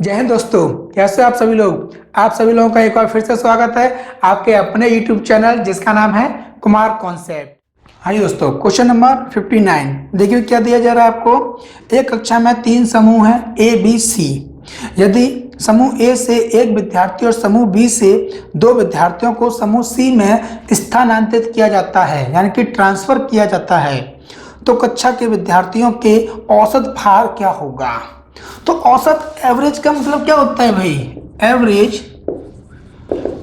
जय हिंद दोस्तों, कैसे आप सभी लोग। आप सभी लोगों का एक बार फिर से स्वागत है आपके अपने YouTube चैनल जिसका नाम है कुमार कॉन्सेप्ट। हाँ जी दोस्तों, क्वेश्चन नंबर 59 देखिए क्या दिया जा रहा है आपको। एक कक्षा में 3 समूह हैं A, B, C। यदि समूह A से एक विद्यार्थी और समूह B से 2 विद्यार्थियों को समूह C में स्थानांतरित किया जाता है, यानी कि ट्रांसफर किया जाता है, तो कक्षा के विद्यार्थियों के औसत भार क्या होगा। तो औसत एवरेज का मतलब क्या होता है भाई। एवरेज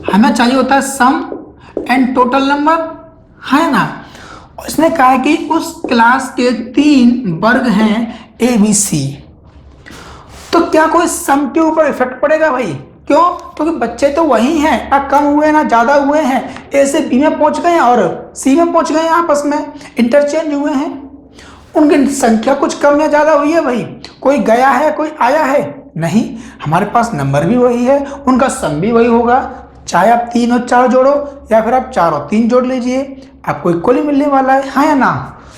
हमें चाहिए होता है सम एंड टोटल नंबर, है ना। इसने कहा है कि उस क्लास के 3 वर्ग हैं A, B, C। तो क्या कोई सम के ऊपर इफेक्ट पड़ेगा भाई। क्यों? क्योंकि बच्चे तो वही हैं, ना कम हुए ना ज्यादा हुए हैं। A से B में पहुंच गए और C में पहुंच गए, आपस में इंटरचेंज हुए हैं। उनकी संख्या कुछ कम या ज्यादा हुई है भाई। कोई गया है कोई आया है नहीं, हमारे पास नंबर भी वही है, उनका सम भी वही होगा। चाहे आप 3 और 4 जोड़ो या फिर आप 4 और 3 जोड़ लीजिए, आपको इक्वल ही मिलने वाला है या ना।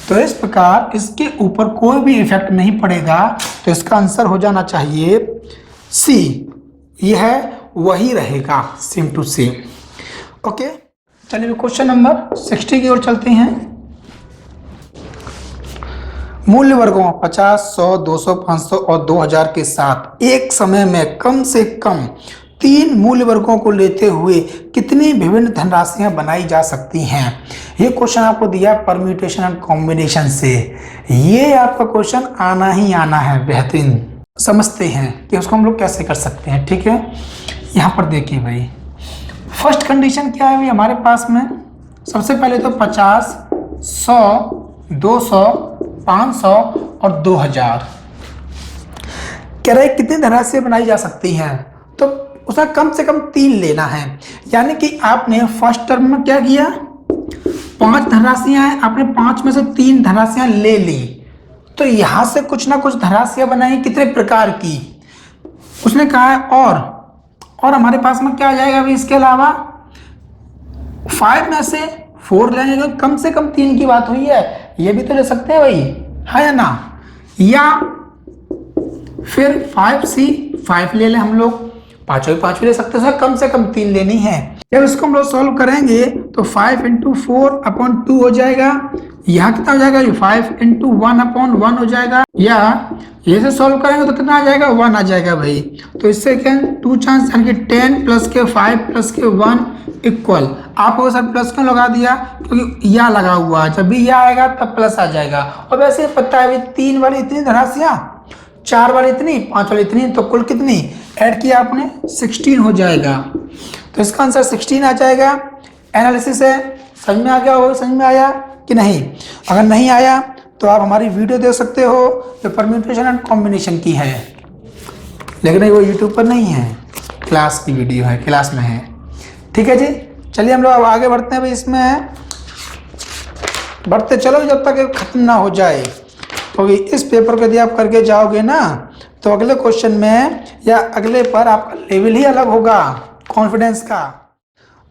तो इस प्रकार इसके ऊपर कोई भी इफेक्ट नहीं पड़ेगा, तो इसका आंसर हो जाना चाहिए सी। यह वही रहेगा, सेम टू सेम। ओके, चलिए क्वेश्चन नंबर 60 की ओर चलते हैं। मूल्य वर्गों 50, 100, 200, 500 और 2000 के साथ एक समय में कम से कम 3 मूल्य वर्गों को लेते हुए कितनी विभिन्न धनराशियां बनाई जा सकती हैं। ये क्वेश्चन आपको दिया परम्यूटेशन एंड कॉम्बिनेशन से। ये आपका क्वेश्चन आना ही आना है। बेहतरीन समझते हैं कि उसको हम लोग कैसे कर सकते हैं। ठीक है, यहाँ पर देखिए भाई, फर्स्ट कंडीशन क्या है भाई हमारे पास में। सबसे पहले तो 50, 100, 200, 500 और 2000 कह रहे कितनी धनराशियां बनाई जा सकती हैं। तो उसका कम से कम 3 लेना है, यानी कि आपने फर्स्ट टर्म में क्या किया, 5 धनराशियां हैं, आपने 5 में से 3 धनराशियां ले ली। तो यहां से कुछ ना कुछ धनराशियां बनाई, कितने प्रकार की उसने कहा है। और हमारे पास में क्या आ जाएगा अभी इसके अलावा 5 में से 4 लेंगे, तो कम से कम 3 की बात हुई है। ये भी तो ले सकते हैं भाई, है या ना। या फिर 5C 5 ले लें हम लोग, 5 ले सकते हैं, कम से कम 3 लेनी है। जब इसको हम लोग सॉल्व करेंगे तो 5 × 4/2 हो जाएगा। यहाँ कितना हो जाएगा, 5 × 1/1 हो जाएगा। या ये से सॉल्व करेंगे तो कितना आ जाएगा, 1 आ जाएगा भाई। तो इससे क्या 2 चांस, यानी कि 10 + के 5 + के 1 इक्वल। आपको सर प्लस क्यों लगा दिया, क्योंकि या लगा हुआ है, जब भी या आएगा तब प्लस आ जाएगा। और वैसे पता है 3 वाली इतनी धनराशियां, 4 वाली इतनी, 5 वाली इतनी, तो कुल कितनी ऐड किया आपने, 16 हो जाएगा। तो इसका आंसर 16 आ जाएगा। एनालिसिस है, समझ में आ गया हो, समझ में आया कि नहीं। अगर नहीं आया तो आप हमारी वीडियो देख सकते हो जो परम्यूटेशन एंड कॉम्बिनेशन की है, लेकिन वो यूट्यूब पर नहीं है, क्लास की वीडियो है, क्लास में है। ठीक है जी, चलिए हम लोग अब आगे बढ़ते हैं भाई। इसमें बढ़ते चलो जब तक खत्म ना हो जाए। तो इस पेपर को यदि आप करके जाओगे ना, तो अगले क्वेश्चन में या अगले पर आपका लेवल ही अलग होगा कॉन्फिडेंस का।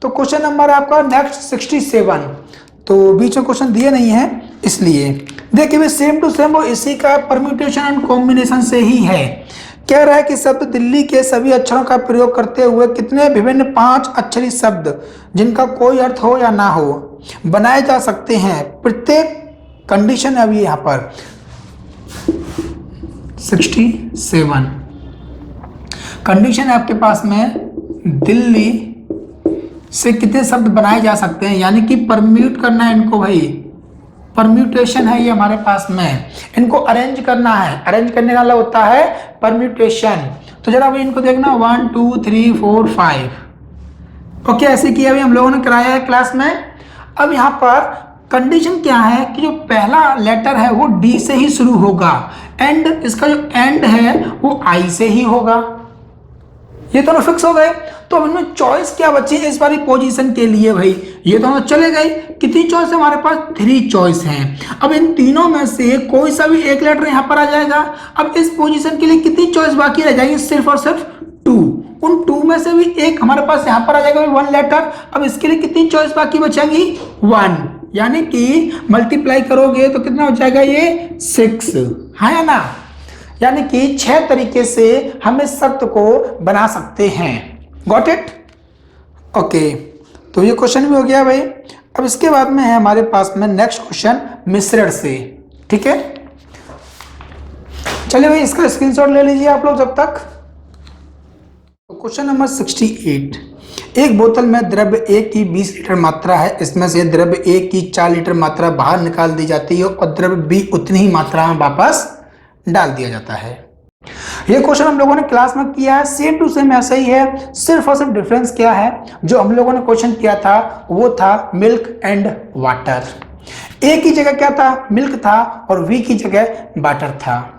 तो क्वेश्चन नंबर आपका नेक्स्ट 67, तो बीच में क्वेश्चन दिए नहीं है इसलिए देखिए भाई, सेम टू सेम वो इसी का परम्यूटेशन एंड कॉम्बिनेशन से ही है। कह रहा है कि शब्द दिल्ली के सभी अक्षरों का प्रयोग करते हुए कितने विभिन्न 5 अक्षरी शब्द जिनका कोई अर्थ हो या ना हो बनाए जा सकते हैं। प्रत्येक कंडीशन अभी यहाँ पर 67 कंडीशन है आपके पास में, दिल्ली से कितने शब्द बनाए जा सकते हैं, यानी कि परम्यूट करना है इनको भाई। परम्यूटेशन है ये हमारे पास में, इनको अरेंज करना है। अरेंज करने वाला होता है परम्यूटेशन। तो जरा अभी इनको देखना, 1 2 3 4 5। ओके, ऐसे किया अभी हम लोगों ने कराया है क्लास में। अब यहाँ पर कंडीशन क्या है कि जो पहला लेटर है वो डी से ही शुरू होगा, एंड इसका जो एंड है वो आई से ही होगा। ये दोनों फिक्स हो गए। तो अब इनमें चॉइस क्या बची इस वाली पोजीशन के लिए भाई, ये दोनों चले गए। कितनी चॉइस है हमारे पास, 3 चॉइस हैं। अब इन तीनों में से कोई सा भी एक लेटर यहाँ पर आ जाएगा। अब इस पोजीशन के लिए कितनी चॉइस बाकी रह जाएगी, सिर्फ और सिर्फ 2। उन 2 में से भी एक हमारे पास यहाँ पर आ जाएगा 1 लेटर। अब इसके लिए कितनी चॉइस बाकी बचेंगी, 1, यानी कि मल्टीप्लाई करोगे तो कितना हो जाएगा, ये 6, है ना। यानी कि 6 तरीके से हम इस शर्त को बना सकते हैं। Got it? ओके, तो ये क्वेश्चन भी हो गया भाई। अब इसके बाद में है हमारे पास में नेक्स्ट क्वेश्चन मिश्रण से। ठीक है, चलिए भाई इसका स्क्रीनशॉट ले लीजिए आप लोग जब तक। क्वेश्चन नंबर 68, एक बोतल में द्रव्य A की 20 लीटर मात्रा है, इसमें से द्रव्य A की 4 लीटर मात्रा बाहर निकाल दी जाती है और द्रव्य B उतनी ही मात्रा में वापस डाल दिया जाता है। ये क्वेश्चन हम लोगों ने क्लास में किया है, सेम टू सेम ऐसा ही है, सिर्फ और सिर्फ डिफरेंस क्या है, जो हम लोगों ने क्वेश्चन किया था वो था मिल्क एंड वाटर। A की जगह क्या था? मिल्क था, और V की जगह वाटर था।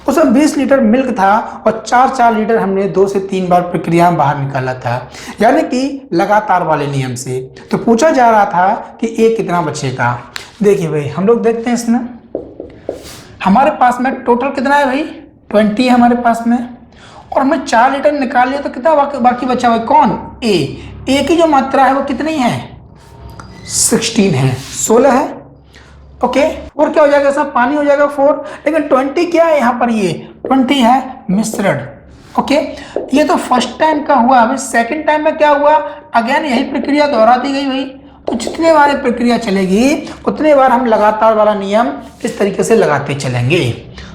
उसमें 20 लीटर मिल्क था और 4 लीटर हमने 2 से 3 बार प्रक्रिया में बाहर निकाला था, यानी कि लगातार वाले नियम से। तो पूछा जा रहा था कि A कितना बचेगा। देखिए भाई हम लोग देखते हैं, इसमें हमारे पास में टोटल कितना है भाई? 20 है हमारे पास में, और हमने 4 लीटर निकाल लिया, तो कितना बाकी बचा हुआ? कौन? A की जो मात्रा है वो कितनी है? 16 है, 16 है। ओके, और क्या हो जाएगा? सब पानी हो जाएगा 4, लेकिन 20 क्या है यहाँ पर? ये 20 है मिश्रण। ओके, ये तो फर्स्ट टाइम का हुआ। अभी सेकंड टाइम में क्या हुआ? अगेन यही प्रक्रिया दोहरा दी गई भाई। तो जितने बार प्रक्रिया चलेगी उतने बार हम लगातार वाला नियम इस तरीके से लगाते चलेंगे।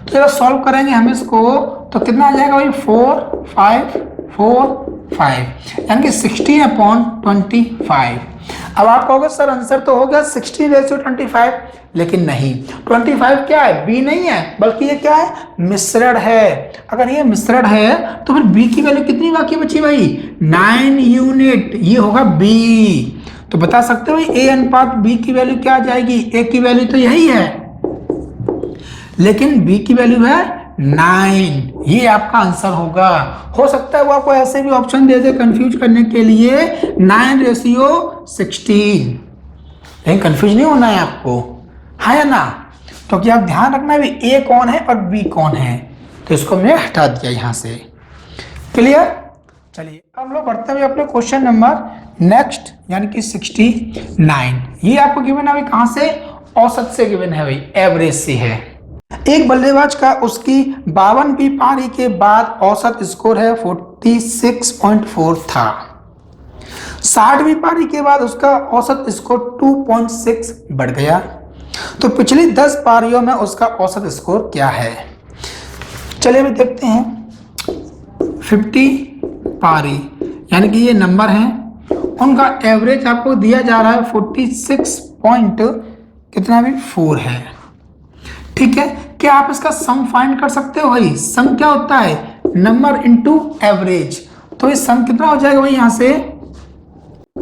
तो जब सॉल्व करेंगे हम इसको, तो कितना आ जाएगा भाई? 4 5 4 5, यानी कि 16/25। अब आप कहोगे सर आंसर तो हो गया 16:25, लेकिन नहीं, 25 क्या है? B नहीं है, बल्कि ये क्या है? मिश्रण है। अगर ये मिश्रण है तो फिर B की वैल्यू कितनी बाकी बची भाई? 9 यूनिट, ये होगा B। तो बता सकते हो A अनुपात B की वैल्यू क्या आ जाएगी? A की वैल्यू तो यही है, लेकिन B की वैल्यू है 9। ये आपका आंसर होगा। हो सकता है वो आपको ऐसे भी ऑप्शन दे दे कंफ्यूज करने के लिए 9:16, लेकिन कंफ्यूज नहीं होना है आपको, है ना? तो क्या आप ध्यान रखना है A कौन है और B कौन है। तो इसको हमने हटा दिया यहाँ से। क्लियर? चलिए हम लोग बढ़ते हैं अपने क्वेश्चन नंबर नेक्स्ट, यानी कि 69। ये आपको गिवन है भाई, कहाँ से? औसत से गिवन है भाई, एवरेज से है। एक बल्लेबाज का उसकी 52वीं पारी के बाद औसत स्कोर है 46.4 था। 60वीं पारी के बाद उसका औसत स्कोर 2.6 बढ़ गया। तो पिछली 10 पारियों में उसका औसत स्कोर क्या है? चलिए अभी देखते हैं। 50 पारी यानी कि ये नंबर हैं, उनका एवरेज आपको दिया जा रहा है 46 पॉइंट कितना भी 4 है। ठीक है, क्या आप इसका सम फाइंड कर सकते हो भाई? सम क्या होता है? Number into average. तो ये सम कितना हो जाएगा भाई? यहाँ से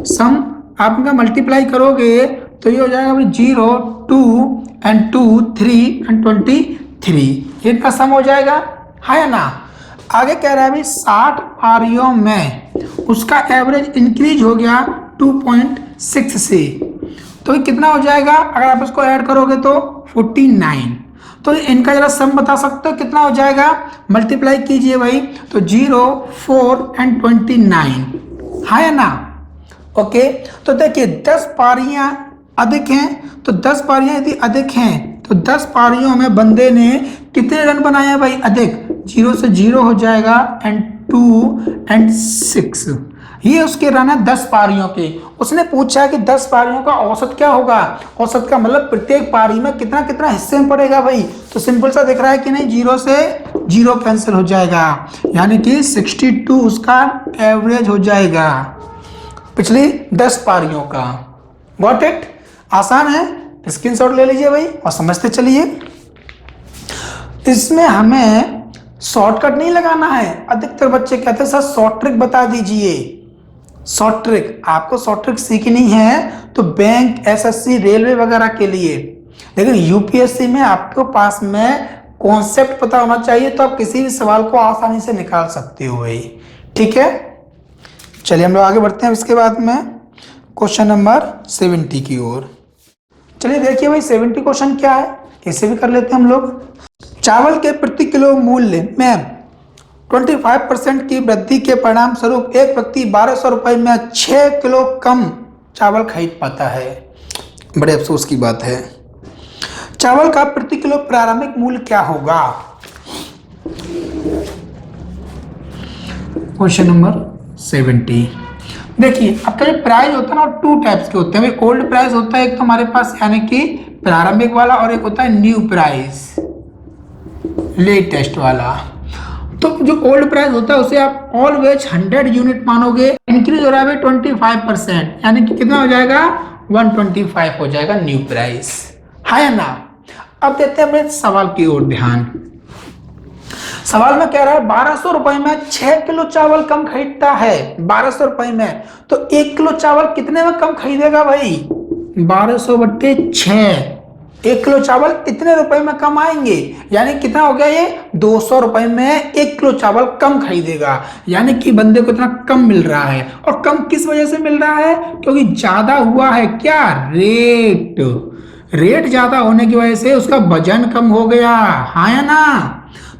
सम आप इनका मल्टीप्लाई करोगे तो ये हो जाएगा भाई 0 2 and 2 3 and 23, इनका सम हो जाएगा, है ना? आगे कह रहा है भाई 60 पारियों में उसका एवरेज इंक्रीज हो गया 2.6 से, तो ये कितना हो जाएगा? अगर आप इसको ऐड करोगे तो 49। तो इनका जरा सम बता सकते हो कितना हो जाएगा? मल्टीप्लाई कीजिए भाई, तो 0 4 and 29, है ना? ओके, तो देखिए 10 पारियां अधिक हैं, तो 10 पारियां यदि अधिक हैं तो 10 पारियों में बंदे ने कितने रन बनाए भाई? अधिक। 0 से 0 हो जाएगा and 2 and 6, ये उसके रन है 10 पारियों के। उसने पूछा है कि 10 पारियों का औसत क्या होगा? औसत का मतलब प्रत्येक पारी में कितना कितना हिस्से में पड़ेगा भाई? तो सिंपल सा दिख रहा है कि नहीं, 0 से 0 कैंसिल हो जाएगा, यानी कि 62 उसका एवरेज हो जाएगा पिछली 10 पारियों का। Got it? आसान है, स्क्रीनशॉट ले लीजिए भाई और समझते चलिए। इसमें हमें शॉर्टकट नहीं लगाना है। अधिकतर बच्चे कहते हैं सर शॉर्ट ट्रिक बता दीजिए। शॉर्ट ट्रिक, आपको शॉर्ट ट्रिक सीखनी है तो बैंक, एसएससी, रेलवे वगैरह के लिए, लेकिन यूपीएससी में आपके पास में कॉन्सेप्ट पता होना चाहिए, तो आप किसी भी सवाल को आसानी से निकाल सकते हो भाई। ठीक है, चलिए हम लोग आगे बढ़ते हैं इसके बाद में क्वेश्चन नंबर 70 की ओर। चलिए देखिए भाई 70 क्वेश्चन क्या है, इसे भी कर लेते हैं हम लोग। चावल के प्रति किलो मूल्य में 25% की वृद्धि के परिणाम स्वरूप एक व्यक्ति 1200 रुपये में 6 किलो कम चावल खरीद पाता है। बड़े अफसोस की बात है। चावल का प्रति किलो प्रारंभिक मूल्य क्या होगा? Question number 70। देखिए आपका जो प्राइस होता है ना, टू टाइप्स के होते हैं भाई। ओल्ड प्राइस होता है एक तो हमारे पास, यानी कि प्रारंभिक वाला, और एक होता है न्यू प्राइस, लेटेस्ट वाला। तो जो ओल्ड प्राइस होता है उसे आप ऑलवेज 100 यूनिट मानोगे। इंक्रीज हो रहा है 25%, यानी कि कितना हो जाएगा, 125 हो जाएगा न्यू प्राइस, है या ना। अब देते हैं अपने सवाल की ओर ध्यान। सवाल में कह रहा है 1200 रुपए में 6 किलो चावल कम खरीदता है। 1200 रुपए में तो 1 किलो चावल कितने में कम खरीदेगा भाई, 1200/6। 1 किलो चावल कितने रुपए में कम आएंगे, यानी कितना हो गया ये, 200 रुपए में 1 किलो चावल कम खरीदेगा। यानी कि बंदे को इतना कम मिल रहा है। और कम किस वजह से मिल रहा है, क्योंकि ज्यादा हुआ है क्या, रेट ज्यादा होने की वजह से उसका वजन कम हो गया, हाँ या ना।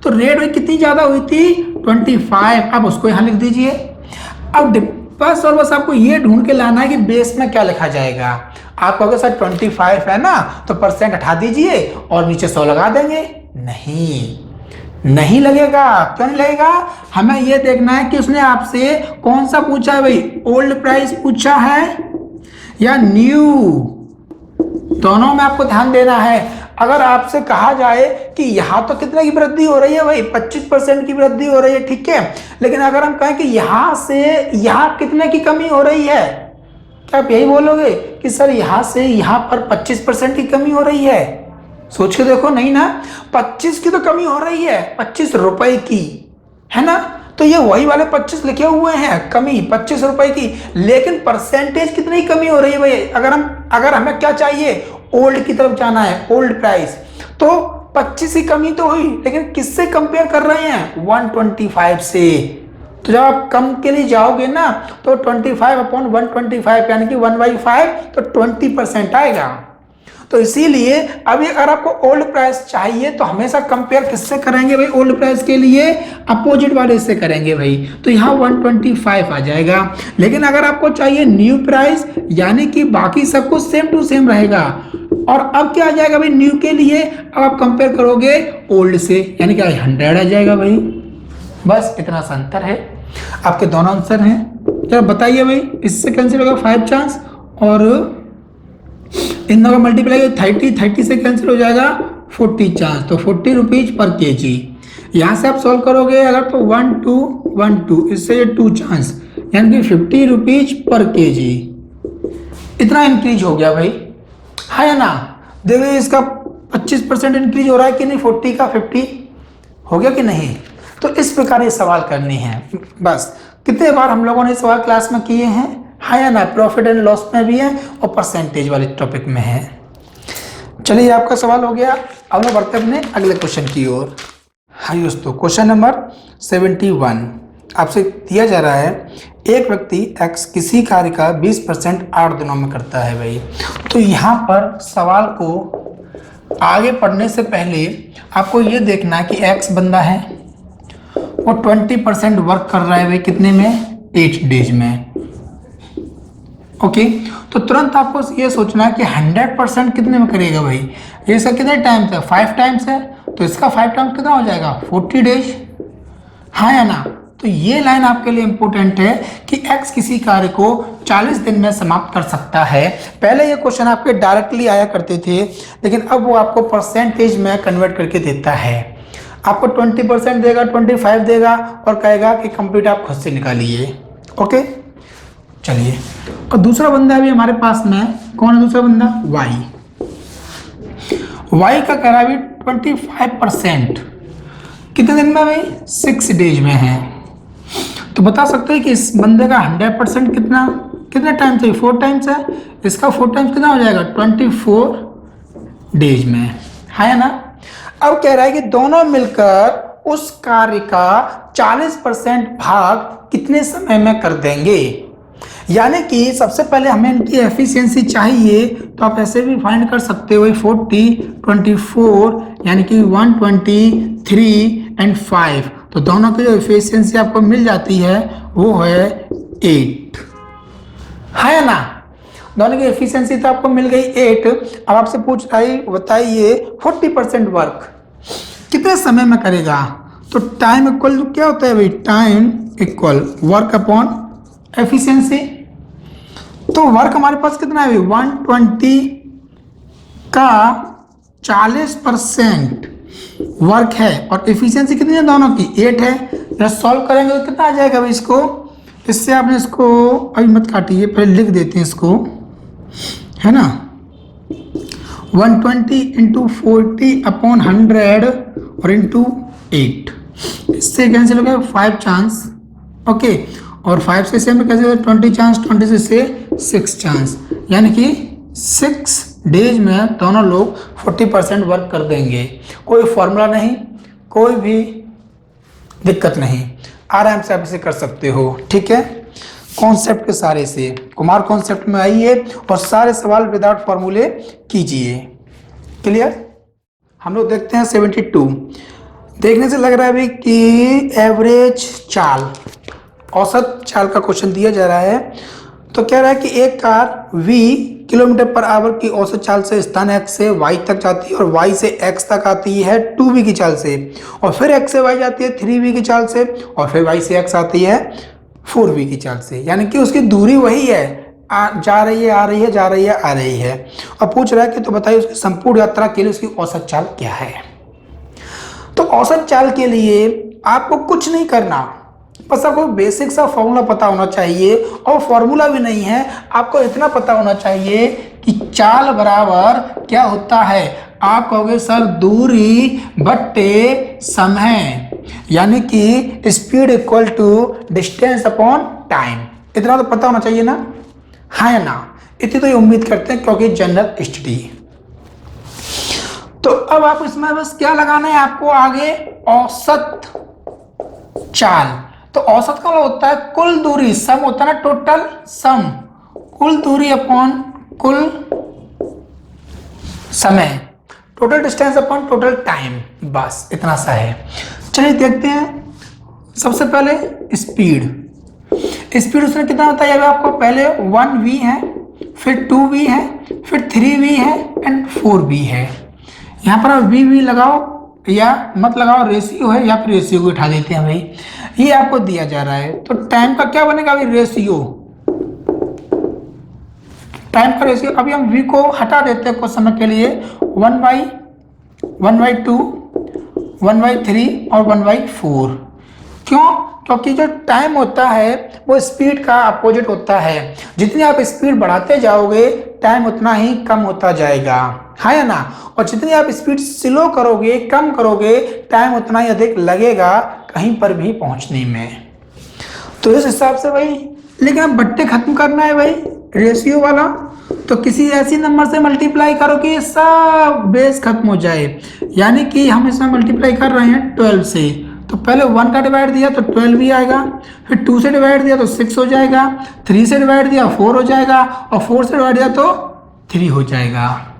तो रेट में कितनी ज्यादा हुई थी, 25। अब उसको यहां लिख दीजिए। अब बस और बस आपको ये ढूंढ के लाना है कि बेस में क्या लिखा जाएगा। आप कहोगे सर 25 है ना, तो परसेंट हटा दीजिए और नीचे 100 लगा देंगे। नहीं लगेगा। क्यों नहीं लगेगा, हमें ये देखना है कि उसने आपसे कौन सा पूछा है भाई, ओल्ड प्राइस पूछा है या न्यू, दोनों में आपको ध्यान देना है। अगर आपसे कहा जाए कि यहां तो कितने की वृद्धि हो रही है भाई, 25% की वृद्धि हो रही है, ठीक है, लेकिन अगर हम कहें कि यहां से यहां कितने की कमी हो रही है, क्या आप यही बोलोगे कि सर यहां से यहां पर 25% की कमी हो रही है। सोच के देखो, नहीं ना, 25 की तो कमी हो रही है, 25 रुपए की, है ना। तो ये वही वाले 25 लिखे हुए हैं, कमी 25 रुपए की, लेकिन परसेंटेज कितनी कमी हो रही है भाई। अगर हमें क्या चाहिए, ओल्ड की तरफ जाना है, ओल्ड प्राइस, तो 25 की कमी तो हुई, लेकिन किससे कंपेयर कर रहे हैं, 125 से। तो जब आप कम के लिए जाओगे ना, तो 25/125 यानी कि 1/5, तो 20% आएगा। तो इसीलिए अभी अगर आपको ओल्ड प्राइस चाहिए तो हमेशा कंपेयर किससे करेंगे भाई, ओल्ड प्राइस के लिए अपोजिट वाले से करेंगे भाई, तो यहाँ 125 आ जाएगा। लेकिन अगर आपको चाहिए न्यू प्राइस, यानी कि बाकी सब कुछ सेम टू सेम रहेगा, और अब क्या आ जाएगा भाई न्यू के लिए, अब आप कंपेयर करोगे ओल्ड से, यानी कि 100 आ जाएगा भाई। बस इतना सा अंतर है, आपके दोनों आंसर हैं। चलो बताइए भाई, इससे कैंसिल होगा 5 चांस, और इन दोनों का मल्टीप्लाई 30 से कैंसिल हो जाएगा 40 चांस, तो 40 रुपीज पर केजी। यहाँ से आप सॉल्व करोगे अगर तो 1 2 1 2, इससे 2 चांस, यानी कि 50 रुपीज पर केजी। इतना इंक्रीज हो गया भाई, है ना। देखिए इसका 25% इंक्रीज हो रहा है कि नहीं, 40 का 50 हो गया कि नहीं। तो इस प्रकार ये सवाल करने हैं। बस कितने बार हम लोगों ने सवाल क्लास में किए हैं, है या ना, प्रॉफिट एंड लॉस में भी है और परसेंटेज वाले टॉपिक में है। चलिए आपका सवाल हो गया। अब लोग बढ़ते अपने अगले क्वेश्चन की ओर। हाँ दोस्तों, क्वेश्चन नंबर 71 आपसे दिया जा रहा है, एक व्यक्ति एक्स किसी कार्य का 20% 8 दिनों में करता है भाई। तो यहाँ पर सवाल को आगे पढ़ने से पहले आपको ये देखना है कि एक्स बंदा है, वो 20% वर्क कर रहा है भाई, कितने में, 8 डेज में। ओके, तो तुरंत आपको ये सोचना है कि 100% कितने में करेगा भाई। ये इसका कितने टाइम्स है, 5 टाइम्स है, तो इसका 5 टाइम्स कितना हो जाएगा, 40 डेज, हाँ या ना। तो ये लाइन आपके लिए इंपॉर्टेंट है कि x किसी कार्य को 40 दिन में समाप्त कर सकता है। पहले ये क्वेश्चन आपके डायरेक्टली आया करते थे, लेकिन अब वो आपको परसेंटेज में कन्वर्ट करके देता है। आपको 20% देगा, 25 देगा और कहेगा कि कंप्लीट आप खुद से निकालिए। ओके, चलिए। और दूसरा बंदा भी हमारे पास में, कौन है दूसरा बंदा, y का कह रहा है 25%, कितने दिन में भाई, 6 डेज में है। तो बता सकते हैं कि इस बंदे का 100% कितना टाइम चाहिए, 4 टाइम्स है, इसका 4 टाइम्स कितना हो जाएगा, 24 डेज में, है ना। अब कह रहा है कि दोनों मिलकर उस कार्य का 40% भाग कितने समय में कर देंगे। यानी कि सबसे पहले हमें इनकी एफिशिएंसी चाहिए, तो आप ऐसे भी फाइंड कर सकते हो 40 24, यानी कि 123 एंड 5, तो दोनों की जो एफिशिएंसी आपको मिल जाती है वो है 8, है ना। दोनों की एफिशिएंसी तो आपको मिल गई 8। अब आपसे पूछ रहा है, बताइए 40% वर्क कितने समय में करेगा। तो टाइम इक्वल क्या होता है भाई, time equal work upon efficiency. तो वर्क हमारे पास कितना है, 120 का 40% वर्क है और एफिशिएंसी कितनी है दोनों की, 8 है। जब सॉल्व करेंगे तो कितना आ जाएगा भाई इसको, इससे आपने इसको अभी मत काटिए, पहले लिख देते हैं इसको, है ना। 120 इंटू 40 अपॉन 100 और इंटू 8, इससे कैंसिल हो गया 5 चांस, ओके। और 5 से सेम कैसे, 20 चांस, 20 से 6 चांस, यानी कि 6 डेज में दोनों लोग 40% वर्क कर देंगे। कोई फॉर्मूला नहीं, कोई भी दिक्कत नहीं, आराम से आप इसे कर सकते हो, ठीक है। कॉन्सेप्ट के सारे से कुमार कॉन्सेप्ट में आइए और सारे सवाल विदाउट फॉर्मूले कीजिए। क्लियर। हम लोग देखते हैं 72। देखने से लग रहा है अभी कि एवरेज चाल, औसत चाल का क्वेश्चन दिया जा रहा है। तो कह रहा है कि एक car v kilometre per hour की औसत चाल से स्थान x से y तक जाती है और y से x तक आती है 2v की चाल से, और फिर x से y जाती है 3v की चाल से, और फिर y से x आती है 4v की चाल से, यानी कि उसकी दूरी वही है, जा रही है, आ रही है, जा रही है, आ रही है। और पूछ रहा है कि तो बताइए उसकी संपूर्ण यात्रा के लिए उसकी औसत चाल क्या है। तो औसत चाल के लिए आपको कुछ नहीं करना, बस आपको बेसिक सा फॉर्मूला पता होना चाहिए, और फॉर्मूला भी नहीं है, आपको इतना पता होना चाहिए कि चाल बराबर क्या होता है। आप कहोगे सर दूरी बट्टे समय, यानी कि speed equal to distance upon time, इतना तो पता होना चाहिए ना, हाँ या ना। इतनी तो ये उम्मीद करते हैं क्योंकि जनरल स्टडी। तो अब आप इसमें बस क्या लगाना है आपको आगे, औसत चाल। तो औसत का होता है कुल दूरी, सम होता है ना, टोटल सम, कुल दूरी अपॉन कुल समय, total distance upon total time, बस इतना सा है। चलिए देखते हैं। सबसे पहले स्पीड, स्पीड उसने कितना बताया आपको, पहले 1v है, फिर 2v है, फिर 3v है एंड 4v है। यहाँ पर आप v लगाओ या मत लगाओ, रेशियो है, या फिर रेशियो को उठा देते हैं भाई, ये आपको दिया जा रहा है। तो टाइम का क्या बनेगा अभी, रेशियो, टाइम का रेशियो। अभी हम v को हटा देते हैं कुछ समय के लिए, 1/2, 1/3 और 1/4। क्यों, क्योंकि जो टाइम होता है वो स्पीड का अपोजिट होता है। जितनी आप स्पीड बढ़ाते जाओगे टाइम उतना ही कम होता जाएगा, हाँ या ना। और जितनी आप स्पीड स्लो करोगे, कम करोगे, टाइम उतना ही अधिक लगेगा कहीं पर भी पहुंचने में। तो इस हिसाब से भाई, लेकिन अब बट्टे खत्म करना है भाई रेशियो वाला, तो किसी ऐसी नंबर से मल्टीप्लाई करो कि सब बेस खत्म हो जाए। यानी कि हम इसमें मल्टीप्लाई कर रहे हैं 12 से, तो पहले 1 का डिवाइड दिया तो 12 भी आएगा, फिर 2 से डिवाइड दिया तो 6 हो जाएगा, 3 से डिवाइड दिया 4 हो जाएगा, और 4 से डिवाइड दिया तो 3 हो जाएगा।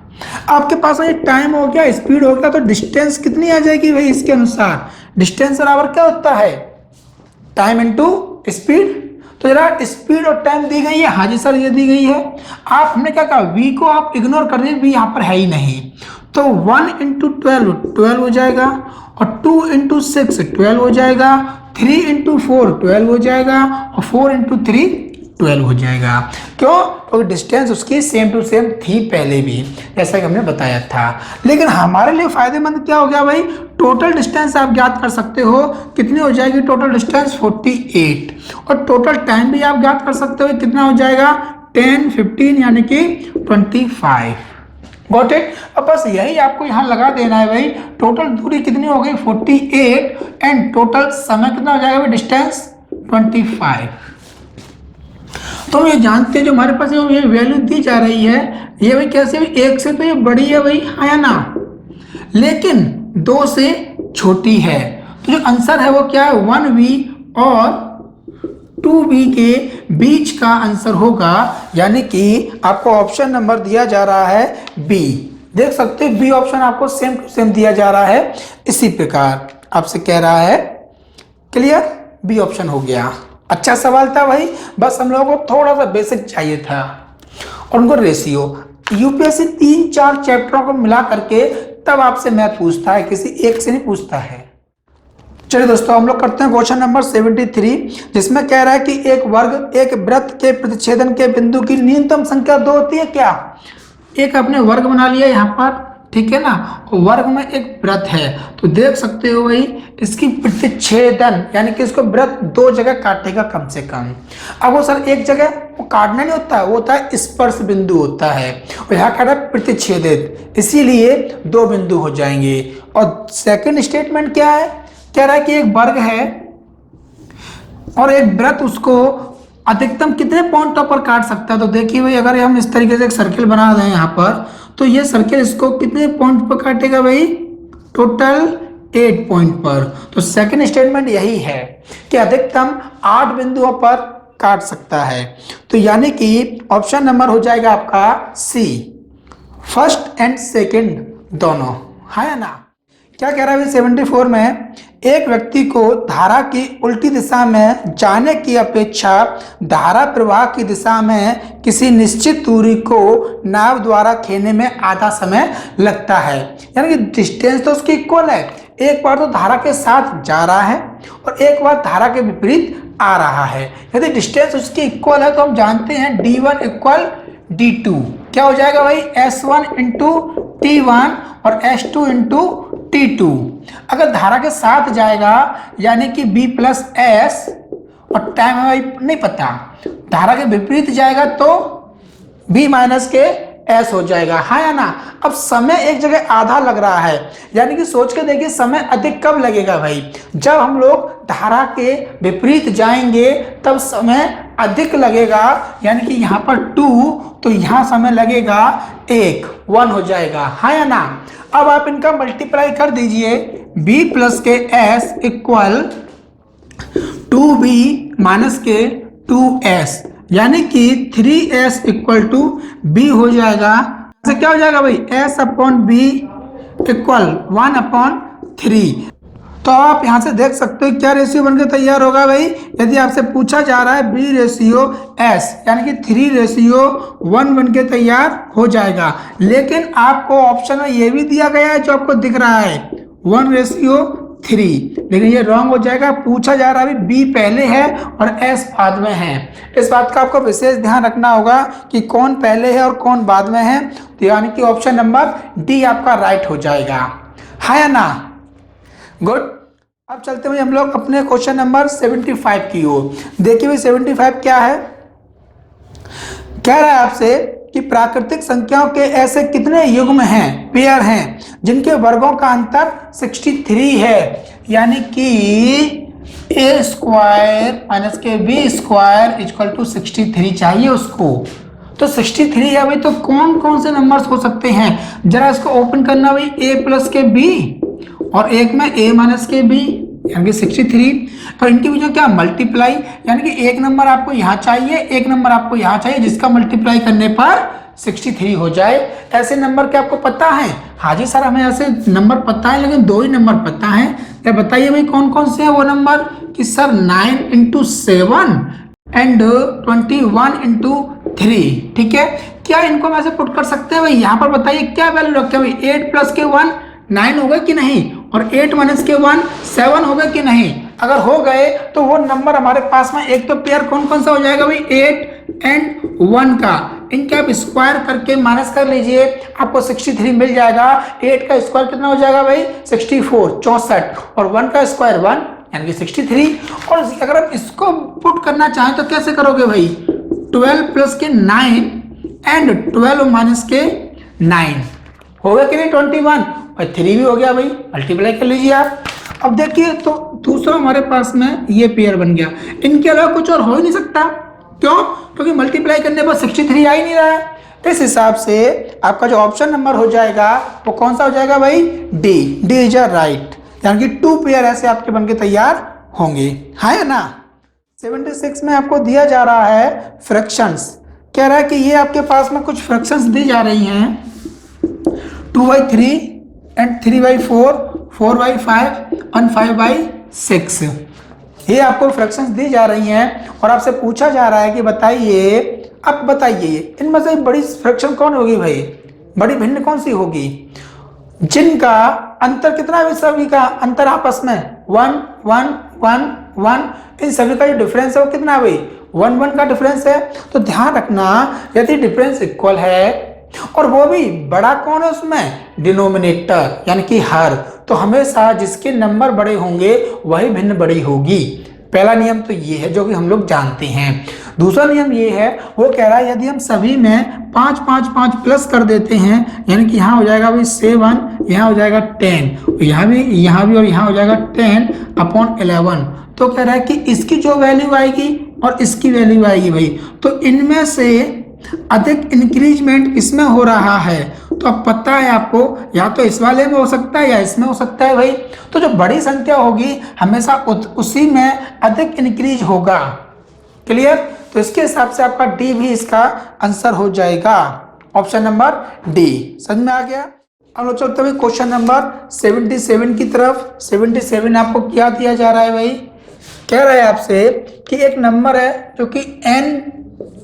आपके पास ये टाइम हो गया, स्पीड हो गया, तो डिस्टेंस कितनी आ जाएगी भाई, इसके अनुसार डिस्टेंस बराबर क्या होता है, टाइम इनटू स्पीड। तो जरा स्पीड और टाइम दी गई है, हाँ जी सर ये दी गई है। आप हमने क्या कहा, v को आप इग्नोर कर दीजिए, v यहाँ पर है ही नहीं। तो 1 × 12 12 हो जाएगा, और 2 × 6 12 हो जाएगा, 3 × 4 12 हो जाएगा, और 4 × 3 12 हो जाएगा। क्यों, क्योंकि डिस्टेंस उसकी सेम टू सेम थी पहले भी, जैसा कि हमने बताया था। लेकिन हमारे लिए फायदेमंद क्या हो गया भाई, टोटल डिस्टेंस आप ज्ञात कर सकते हो, कितनी हो जाएगी टोटल डिस्टेंस 48, और टोटल टाइम भी आप ज्ञात कर सकते हो, कितना हो जाएगा 10 15 यानी कि 25। Got it. अब बस यही आपको यहाँ लगा देना है भाई, टोटल दूरी कितनी हो गई 48 एंड टोटल समय कितना हो जाएगा भाई, डिस्टेंस 25। तो हम ये जानते हैं जो हमारे पास ये वैल्यू दी जा रही है, ये भाई कैसे, भी 1 से तो ये बड़ी है भाई, हाँ या ना, लेकिन 2 से छोटी है। तो जो आंसर है वो क्या है, 1v और 2v के बीच का आंसर होगा, यानी कि आपको ऑप्शन नंबर दिया जा रहा है बी। देख सकते हैं बी ऑप्शन आपको सेम टू सेम दिया जा रहा है। इसी प्रकार आपसे कह रहा है, क्लियर, बी ऑप्शन हो गया। अच्छा सवाल था भाई, बस हम लोगों को थोड़ा सा बेसिक चाहिए था। और उनको रेशियो, यूपीएससी 3-4 चैप्टरों को मिला करके तब आपसे मैथ पूछता है, किसी एक से नहीं पूछता है। चलिए दोस्तों, हम लोग करते हैं क्वेश्चन नंबर 73, जिसमें कह रहा है कि एक वर्ग एक वृत्त के प्रतिच्छेदन के बिंदु की न्यूनतम संख्या 2 होती है क्या। एक आपने वर्ग बना लिया यहाँ पर, ठीक है ना, वर्ग में एक वृत्त है, तो देख सकते हो भाई इसकी प्रतिच्छेदन यानी कि इसको वृत्त 2 जगह काटेगा कम से कम। अब वो सर एक जगह वो काटना नहीं होता, वो होता है स्पर्श बिंदु होता है, और यहाँ कह रहा है प्रतिच्छेदित, इसीलिए 2 बिंदु हो जाएंगे। और सेकंड स्टेटमेंट क्या है, कह रहा है कि एक वर्ग है और एक वृत्त उसको अधिकतम कितने पॉइंटों पर काट सकता है। तो देखिए भाई, अगर हम इस तरीके से एक सर्किल बना दें यहाँ पर, तो ये सर्किल इसको कितने पॉइंट पर काटेगा भाई, टोटल 8 पॉइंट पर। तो सेकंड स्टेटमेंट यही है कि अधिकतम 8 बिंदुओं पर काट सकता है। तो यानी कि ऑप्शन नंबर हो जाएगा आपका सी, फर्स्ट एंड सेकंड दोनों, है ना। क्या कह रहा है 74 में, एक व्यक्ति को धारा की उल्टी दिशा में जाने की अपेक्षा धारा प्रवाह की दिशा में किसी निश्चित दूरी को नाव द्वारा खेने में आधा समय लगता है। यानी कि डिस्टेंस तो उसकी इक्वल है, एक बार तो धारा के साथ जा रहा है और एक बार धारा के विपरीत आ रहा है। यदि डिस्टेंस उसकी इक्वल है तो हम जानते हैं D1 इक्वल D2, क्या हो जाएगा भाई, S1 इंटू T1 और S2 इंटू T2। अगर धारा के साथ जाएगा यानी कि B प्लस S, और टाइम हमें नहीं पता, धारा के विपरीत जाएगा तो B माइनस के S हो जाएगा, हाँ या ना। अब समय एक जगह आधा लग रहा है, यानी कि सोच के देखिए समय अधिक कब लगेगा भाई, जब हम लोग धारा के विपरीत जाएंगे तब समय अधिक लगेगा, यानी कि यहाँ पर 2 तो यहाँ समय लगेगा 1 हो जाएगा, हाँ या ना। अब आप इनका मल्टीप्लाई कर दीजिए, B प्लस के S इक्वल 2B माइनस के 2S, यानी कि 3S इक्वल टू B हो जाएगा। तो क्या हो जाएगा भाई, S अपॉन B इक्वल 1/3। तो आप यहां से देख सकते हो क्या रेशियो बनकर तैयार होगा भाई। यदि आपसे पूछा जा रहा है B रेशियो S, यानी कि 3:1 बनके तैयार हो जाएगा। लेकिन आपको ऑप्शन में ये भी दिया गया है जो आपको दिख रहा है 1:3, लेकिन ये रॉन्ग हो जाएगा। पूछा जा रहा है B पहले है और S बाद में है। इस बात का आपको विशेष ध्यान रखना होगा कि कौन पहले है और कौन बाद में है। तो यानी कि ऑप्शन नंबर डी आपका राइट हो जाएगा, है या ना। गुड। अब चलते हुए हम लोग अपने क्वेश्चन नंबर 75 की ओर। देखिए भाई 75 क्या है, कह रहा है आपसे कि प्राकृतिक संख्याओं के ऐसे कितने युग्म हैं, पेयर हैं, जिनके वर्गों का अंतर 63 है। यानी कि a स्क्वायर माइनस के b स्क्वायर इक्वल टू 63 चाहिए उसको। तो 63 है भाई, तो कौन कौन से नंबर्स हो सकते हैं, जरा इसको ओपन करना भाई। a प्लस के b और एक में a माइनस के b, यानी कि 63, और इनके बीच में क्या मल्टीप्लाई, यानी कि एक नंबर आपको यहाँ चाहिए, एक नंबर आपको यहाँ चाहिए, जिसका मल्टीप्लाई करने पर 63 हो जाए। ऐसे नंबर क्या आपको पता है? हाँ जी सर, हमें ऐसे नंबर पता है, लेकिन 2 ही नंबर पता है। क्या बताइए भाई कौन कौन से हैं वो नंबर? कि सर 9 × 7 एंड 21 × 3, ठीक है। क्या इनको हम ऐसे पुट कर सकते हैं भाई? यहाँ पर बताइए क्या वैल्यू रखते हैं भाई। 8 प्लस के 1 9 हो गए कि नहीं, और 8 माइनस के 1 7 हो गए कि नहीं। अगर हो गए तो वो नंबर हमारे पास में एक तो पेयर कौन कौन सा हो जाएगा भाई, 8 एंड 1 का। इनके आप स्क्वायर करके माइनस कर लीजिए, आपको 63 मिल जाएगा। 8 का स्क्वायर कितना हो जाएगा भाई, 64 64, और 1 का स्क्वायर 1 यानी कि 63। और अगर आप इसको पुट करना चाहें तो कैसे करोगे भाई, 12 प्लस के 9 एंड 12 माइनस के 9 हो गया कि नहीं, 21, और 3 भी हो गया भाई, मल्टीप्लाई कर लीजिए आप। अब देखिए तो दूसरा हमारे पास में ये पेयर बन गया। इनके अलावा कुछ और हो ही नहीं सकता, क्यों? क्योंकि मल्टीप्लाई करने पर 63 आ ही नहीं रहा है। इस हिसाब से आपका जो ऑप्शन नंबर हो जाएगा वो कौन सा हो जाएगा भाई, डी इज राइट। यानी कि 2 पेयर ऐसे आपके बनके तैयार होंगे, है ना। 76 में आपको दिया जा रहा है फ्रैक्शंस। कह रहा है कि ये आपके पास में कुछ फ्रैक्शंस दी जा रही हैं, 2/3 एंड 3/4, 4/5 और 5/6। ये आपको फ्रैक्शंस दी जा रही हैं और आपसे पूछा जा रहा है कि बताइए, अब बताइए इनमें से बड़ी फ्रैक्शन कौन होगी भाई, बड़ी भिन्न कौन सी होगी, जिनका अंतर कितना है सभी का अंतर आपस में 1 1 1 1, इन सभी का जो डिफरेंस है वो कितना है भाई, 1 1 का डिफरेंस है। तो ध्यान रखना यदि डिफरेंस इक्वल है और वो भी बड़ा कौन है उसमें, डिनोमिनेटर यानी कि हर, तो हमेशा जिसके नंबर बड़े होंगे वही भिन्न बड़ी होगी। पहला नियम तो ये है जो कि हम लोग जानते हैं। दूसरा नियम ये है, वो कह रहा है यदि हम सभी में 5 5 5 प्लस कर देते हैं, यानी कि यहाँ हो जाएगा भाई 7, यहाँ हो जाएगा 10, यहाँ भी और यहाँ हो जाएगा 10/11, तो कह रहा है कि इसकी जो वैल्यू आएगी और इसकी वैल्यू आएगी भाई, तो इनमें से अधिक इंक्रीजमेंट किसमें हो रहा है, तो अब पता है आपको या तो इस वाले में हो सकता है या इसमें हो सकता है भाई। तो जो बड़ी संख्या होगी हमेशा उसी में अधिक इंक्रीज होगा। क्लियर, तो इसके हिसाब से आपका डी भी इसका आंसर हो जाएगा, ऑप्शन नंबर डी। समझ में आ गया। अब लोग चलते हैं क्वेश्चन नंबर 77 की तरफ। 77 आपको क्या दिया जा रहा है भाई, कह रहा है आपसे कि एक नंबर है जो कि n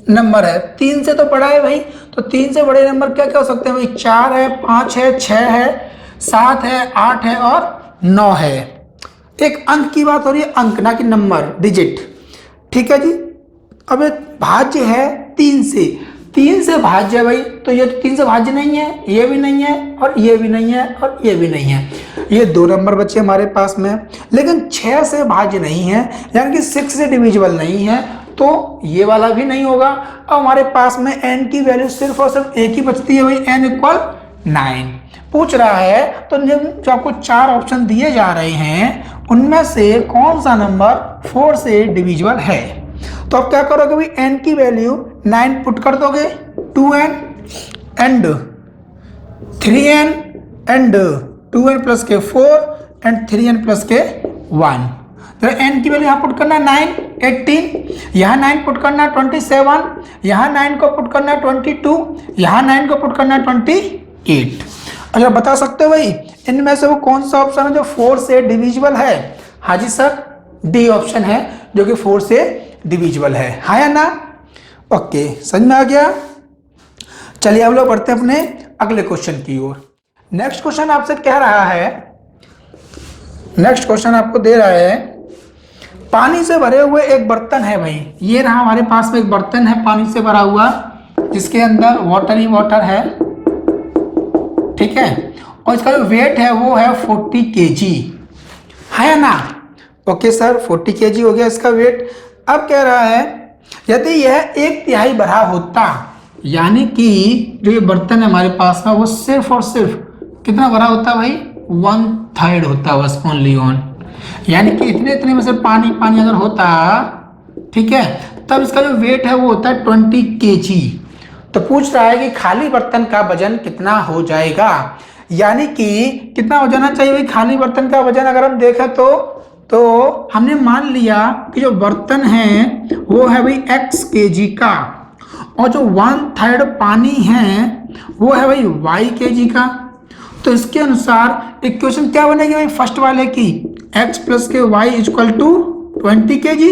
नंबर है, 3 से तो बड़ा है भाई, तो 3 से बड़े नंबर क्या क्या हो सकते हैं भाई, 4 है, 5 है, 6 है, 7 है, 8 है और 9 है। एक अंक की बात हो रही है, अंक ना कि नंबर, डिजिट। ठीक है जी। अब एक भाज्य है 3 से भाज्य है भाई, तो ये तो 3 से भाज्य नहीं है, ये भी नहीं है और ये भी नहीं है और ये भी नहीं है, ये 2 नंबर बचे हमारे पास में। लेकिन 6 से भाज्य नहीं है, यानी कि 6 से डिविजिबल नहीं है, तो ये वाला भी नहीं होगा। अब हमारे पास में n की वैल्यू सिर्फ और सिर्फ एक ही बचती है भाई, n = 9 पूछ रहा है। तो जो आपको 4 ऑप्शन दिए जा रहे हैं उनमें से कौन सा नंबर 4 से डिविजिबल है, तो आप क्या करोगे भाई, n की वैल्यू 9 पुट कर दोगे, 2n and 3n and 2n plus के 4 एंड 3n प्लस के 1। तो n की वैल्यू यहाँ पुट करना 9 18, यहाँ 9 पुट करना 27, यहाँ 9 को पुट करना 22, यहाँ 9 को पुट करना 28। अच्छा बता सकते हो भाई इनमें से वो कौन सा ऑप्शन है जो 4 से डिविजिबल है। हाँ जी सर, डी ऑप्शन है जो कि 4 से डिविजिबल है, हाँ या ना। ओके, समझ में आ गया। चलिए अब लोग बढ़ते हैं अपने अगले क्वेश्चन की ओर। नेक्स्ट क्वेश्चन आपसे कह रहा है, नेक्स्ट क्वेश्चन आपको दे रहा है, पानी से भरे हुए एक बर्तन है भाई, ये रहा हमारे पास में एक बर्तन है पानी से भरा हुआ, जिसके अंदर वाटर ही वाटर है, ठीक है, और इसका जो वेट है वो है 40 kg, है या ना। ओके सर, 40 kg हो गया इसका वेट। अब कह रहा है यदि यह 1/3 भरा होता, यानी कि जो ये बर्तन है हमारे पास में वो सिर्फ और सिर्फ कितना भरा होता भाई, 1/3 होता बस, ओनली ऑन, यानी कि इतने में से पानी अगर होता, ठीक है, तब इसका जो वेट है वो होता है 20 kg। तो पूछ रहा है कि खाली बर्तन का वजन कितना हो जाएगा, यानी कि कितना हो जाना चाहिए भाई खाली बर्तन का वजन। अगर हम देखें तो हमने मान लिया कि जो बर्तन है वो है भाई x kg का, और जो 1/3 पानी है वो है भाई y kg का। तो इसके अनुसार इक्वेशन क्या बनेगी भाई फर्स्ट वाले की, x प्लस के y = 20 kg,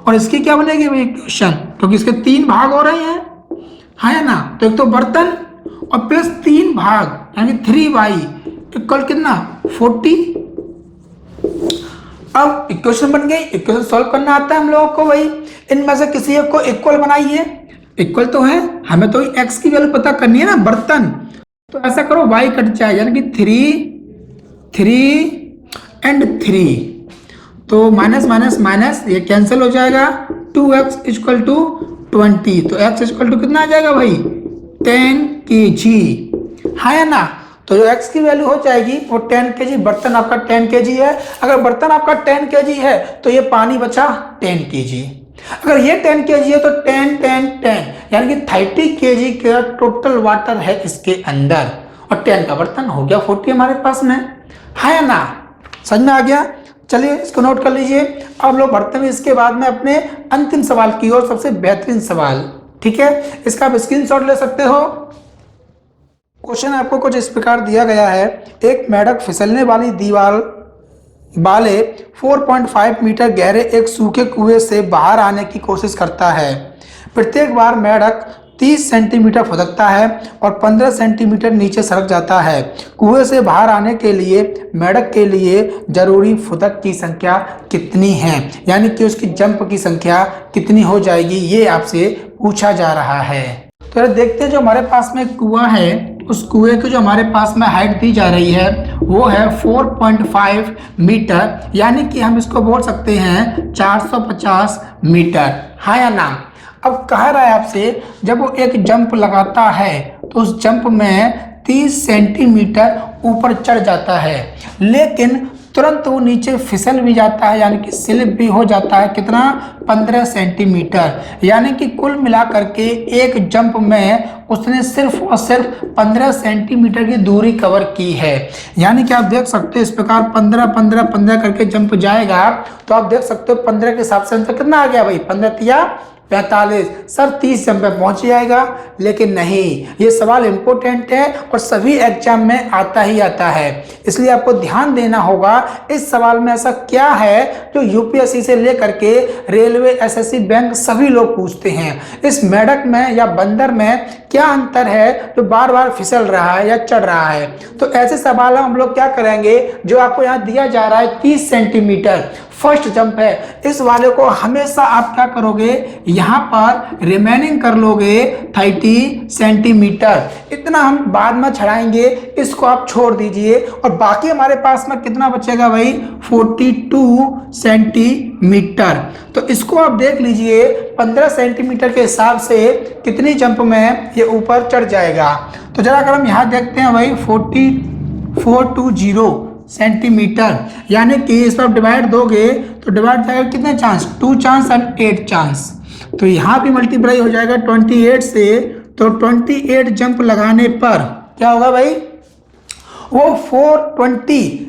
और इसकी क्या बनेगी भाई इक्वेशन, क्योंकि इसके 3 भाग हो रहे हैं, है ना। तो एक तो बर्तन और प्लस 3 भाग यानी 3y = कितना 40। अब इक्वेशन बन गई, इक्वेशन सॉल्व करना आता है हम लोगों को भाई, इनमें से किसी एक को इक्वल बनाइए, इक्वल तो है, हमें तो x की वैल्यू पता करनी है ना बर्तन, तो ऐसा करो y कट जाए, यानी कि 3 एंड 3, तो माइनस माइनस माइनस ये कैंसिल हो जाएगा, 2x = 20, तो x = कितना आ जाएगा भाई 10 kg, है या ना। तो जो x की वैल्यू हो जाएगी वो 10 kg, बर्तन आपका 10 kg है। अगर बर्तन आपका 10 kg है तो ये पानी बचा 10 kg, अगर ये 10 kg है तो 10 10 10, यानी कि 30 kg का टोटल वाटर है इसके अंदर, और 10 का बर्तन हो गया 40 हमारे पास में, है ना। समझ में आ गया। चलिए इसको नोट कर लीजिए। अब लोग बढ़ते हैं इसके बाद में अपने अंतिम सवाल की ओर, सबसे बेहतरीन सवाल, ठीक है, इसका आप स्क्रीनशॉट ले सकते हो। क्वेश्चन आपको कुछ इस प्रकार दिया गया है, एक मेढक फिसलने वाली दीवार वाले 4.5 मीटर गहरे एक सूखे कुएं से बाहर आने की कोशिश करता है। प्रत्येक बार मेढक 30 सेंटीमीटर फुदकता है और 15 सेंटीमीटर नीचे सरक जाता है। कुएं से बाहर आने के लिए मेढक के लिए जरूरी फुदक की संख्या कितनी है, यानी कि उसकी जंप की संख्या कितनी हो जाएगी, ये आपसे पूछा जा रहा है। तो देखते हैं, जो हमारे पास में कुआं है, उस कुएं की जो हमारे पास में हाइट दी जा रही है वो है 4.5 मीटर, यानी कि हम इसको बोल सकते हैं 450 मीटर, हाँ या ना। अब कह रहा है आपसे, जब वो एक जंप लगाता है तो उस जंप में 30 सेंटीमीटर ऊपर चढ़ जाता है, लेकिन तुरंत वो नीचे फिसल भी जाता है, यानी कि स्लिप भी हो जाता है। कितना? 15 सेंटीमीटर, यानी कि कुल मिलाकर के एक जंप में उसने सिर्फ और सिर्फ 15 सेंटीमीटर की दूरी कवर की है। यानी कि आप देख सकते हो इस प्रकार 15 15 15 करके जंप जाएगा, तो आप देख सकते हो 15 के हिसाब से अंतर कितना आ गया भाई, 15 तिया 45, सर 30 जंप पे पहुंच जाएगा। लेकिन नहीं, ये सवाल इंपॉर्टेंट है और सभी एग्जाम में आता ही आता है, इसलिए आपको ध्यान देना होगा। इस सवाल में ऐसा क्या है जो यूपीएससी से लेकर के रेलवे, एसएससी, बैंक सभी लोग पूछते हैं, इस मेढक में या बंदर में क्या अंतर है जो बार बार फिसल रहा है या चढ़ रहा है। तो ऐसे सवाल हम लोग क्या करेंगे, जो आपको यहाँ दिया जा रहा है 30 सेंटीमीटर फर्स्ट जंप है, इस वाले को हमेशा आप क्या करोगे, यहाँ पर रिमेनिंग कर लोगे 30 सेंटीमीटर, इतना हम बाद में चढ़ाएंगे, इसको आप छोड़ दीजिए और बाकी हमारे पास में कितना बचेगा भाई, 42 सेंटीमीटर। तो इसको आप देख लीजिए 15 सेंटीमीटर के हिसाब से कितनी जंप में ये ऊपर चढ़ जाएगा। तो जरा अगर हम यहाँ देखते हैं भाई 420 सेंटीमीटर, यानी कि इस पर डिवाइड दोगे तो डिवाइड जाएगा कितने चांस, 2 चांस एंड 8 चांस। तो यहाँ भी मल्टीप्लाई हो जाएगा 28 से, तो 28 जंप लगाने पर क्या होगा भाई, वो 420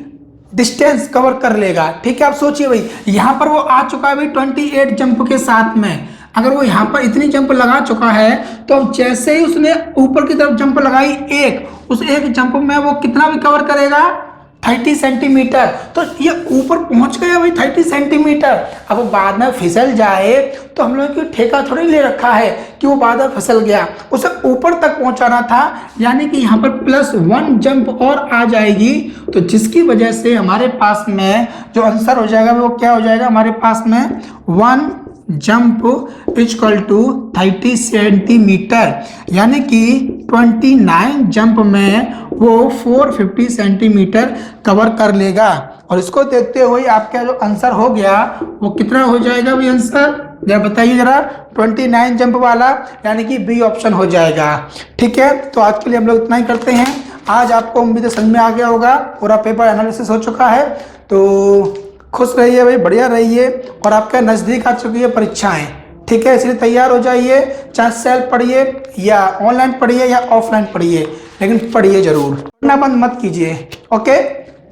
डिस्टेंस कवर कर लेगा। ठीक है, आप सोचिए भाई, यहाँ पर वो आ चुका है भाई 28 जंप के साथ में। अगर वो यहाँ पर इतनी जंप लगा चुका है तो जैसे ही उसने ऊपर की तरफ जंप लगाई एक, उस एक जंप में वो कितना भी कवर करेगा, 30 सेंटीमीटर। तो ये ऊपर पहुंच गया भाई 30 सेंटीमीटर। अब वो बाद में फिसल जाए तो हम लोगों की ठेका थोड़ी ले रखा है कि वो बाद में फिसल गया, उसे ऊपर तक पहुंचाना था, यानी कि यहाँ पर +1 जंप और आ जाएगी। तो जिसकी वजह से हमारे पास में जो आंसर हो जाएगा वो क्या हो जाएगा, हमारे पास में 1 जंप इक्वल टू 30 सेंटीमीटर, यानी कि 29 जंप में वो 450 सेंटीमीटर कवर कर लेगा। और इसको देखते हुए आपका जो आंसर हो गया वो कितना हो जाएगा भाई आंसर, जरा बताइए जरा, 29 जंप वाला, यानी कि बी ऑप्शन हो जाएगा। ठीक है, तो आज के लिए हम लोग इतना ही करते हैं। आज आपको उम्मीद समझ में आ गया होगा, पूरा पेपर एनालिसिस हो चुका है। तो खुश रहिए भाई, बढ़िया रहिए, और आपके नज़दीक आ चुकी है परीक्षाएं। ठीक है, इसलिए तैयार हो जाइए, चाहे सेल्फ पढ़िए या ऑनलाइन पढ़िए या ऑफलाइन पढ़िए, लेकिन पढ़िए जरूर, पढ़ना बंद मत कीजिए। ओके,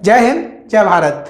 जय हिंद, जय भारत।